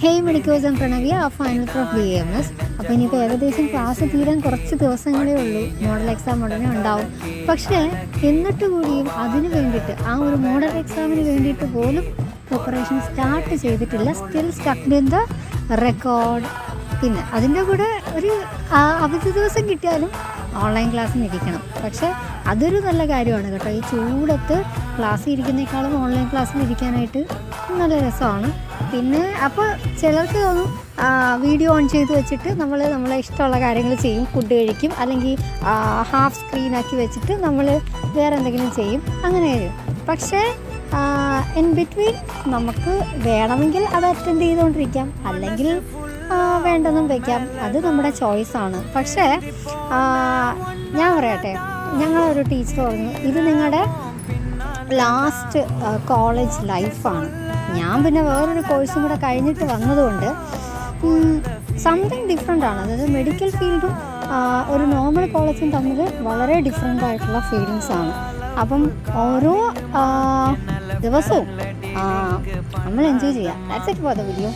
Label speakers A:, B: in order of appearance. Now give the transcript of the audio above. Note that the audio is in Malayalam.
A: Hey medicos and Pranavya final of BAMS. അപ്പോൾ ഇനിയിപ്പോൾ ഏകദേശം ക്ലാസ് തീരാൻ കുറച്ച് ദിവസങ്ങളേ ഉള്ളൂ. മോഡൽ എക്സാം ഉടനെ ഉണ്ടാവും. പക്ഷേ എന്നിട്ട് കൂടിയും അതിന് വേണ്ടിയിട്ട് ആ ഒരു മോഡൽ എക്സാമിന് വേണ്ടിയിട്ട് പോലും പ്രിപ്പറേഷൻ സ്റ്റാർട്ട് ചെയ്തിട്ടില്ല. Still stucked in the record. പിന്നെ അതിൻ്റെ കൂടെ ഒരു അവധി ദിവസം കിട്ടിയാലും ഓൺലൈൻ ക്ലാസ്സിന് ഇരിക്കണം. പക്ഷേ അതൊരു നല്ല കാര്യമാണ് കേട്ടോ. ഈ ചൂടത്ത് ക്ലാസ്സിൽ ഇരിക്കുന്നേക്കാളും ഓൺലൈൻ ക്ലാസ്സിൽ ഇരിക്കാനായിട്ട് നല്ല രസമാണ്. പിന്നെ അപ്പോൾ ചിലർക്ക് തോന്നും വീഡിയോ ഓൺ ചെയ്ത് വെച്ചിട്ട് നമ്മളെ ഇഷ്ടമുള്ള കാര്യങ്ങൾ ചെയ്യും, ഫുഡ് കഴിക്കും, അല്ലെങ്കിൽ ഹാഫ് സ്ക്രീനാക്കി വെച്ചിട്ട് നമ്മൾ വേറെ എന്തെങ്കിലും ചെയ്യും, അങ്ങനെ വരും. പക്ഷേ ഇൻ ബിറ്റ്വീൻ നമുക്ക് വേണമെങ്കിൽ അത് അറ്റൻഡ് ചെയ്തുകൊണ്ടിരിക്കാം, അല്ലെങ്കിൽ വേണ്ടെന്നും വയ്ക്കാം. അത് നമ്മുടെ ചോയ്സാണ്. പക്ഷേ ഞാൻ പറയട്ടെ, ഞങ്ങളൊരു ടീച്ചർ പറഞ്ഞു, ഇത് നിങ്ങളുടെ ലാസ്റ്റ് കോളേജ് ലൈഫാണ്. ഞാൻ പിന്നെ വേറൊരു കോഴ്സും കൂടെ കഴിഞ്ഞിട്ട് വന്നതുകൊണ്ട് സംതിങ് ഡിഫറെൻ്റ് ആണ്. അതായത് മെഡിക്കൽ ഫീൽഡും ഒരു നോർമൽ കോളേജും തമ്മിൽ വളരെ ഡിഫറെൻ്റ് ആയിട്ടുള്ള ഫീലിങ്സാണ്. അപ്പം ഓരോ ദിവസവും നമ്മൾ എൻജോയ് ചെയ്യാം. That's it for the video.